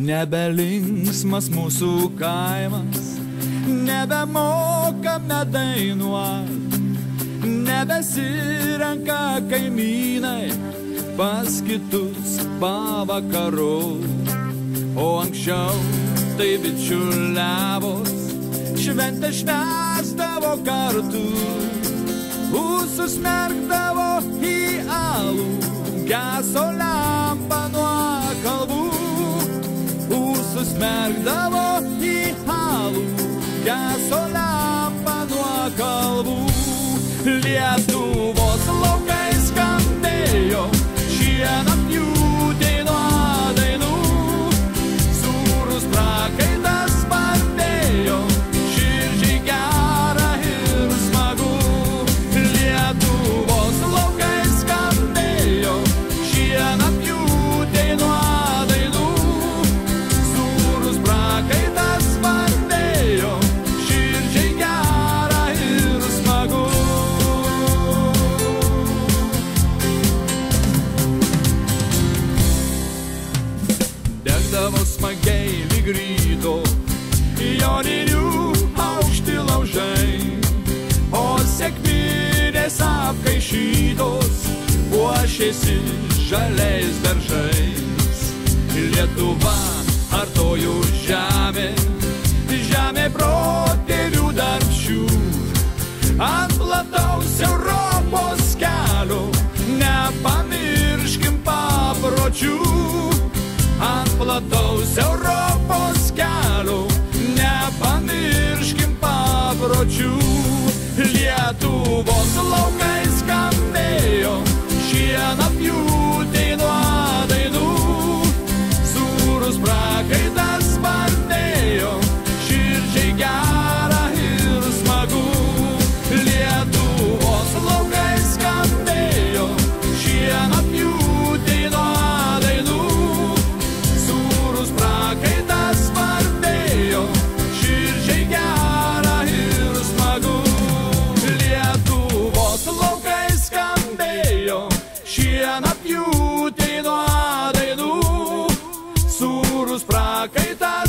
Nebelinksmas mūsų kaimas, nebemokame dainuot, nebesirenka kaimynai pas kitus pavakarų. O anksčiau tai bičiuliavos, šventę švęsdavo kartu, užsismerkdavo į alų, geso lempa nuo kalbų. Užsismerkdavo į alų, geso lempa nuo kalbų. Lietuvos laukai skambėjo šienapjūtė nuo dainų, sūrus prakaitas spardėjo, širdžiai gera ir smagu. Lietuvos laukai skambėjo šienapjūtė nuo dainų, sūrus prakaitas spardėjo, širdžiai gera ir smagu. Degdavo smagiai lyg ryto joninių aukšti laužai, o sekminės apkaišytos puošėsi žaliais beržais. Lietuva artojų žemė, žemė protėvių darbščių, ant plataus Europos kelio nepamirškim papročių. Ant plataus Europos kelio nepamirškim papročių. Lietuvos laukai skambėjo šienapjūtė nuo dainų, sūrus prakaitas spardėjo, širdžiai gera ir smagu. Lietuvos laukai skambėjo šienapjūtė nuo dainų, sūrus prakaitas spardėjo, širdžiai gera ir smagu. Lietuvos laukai skambėjo šienapjūtė nuo dainų, sūrus prakaitas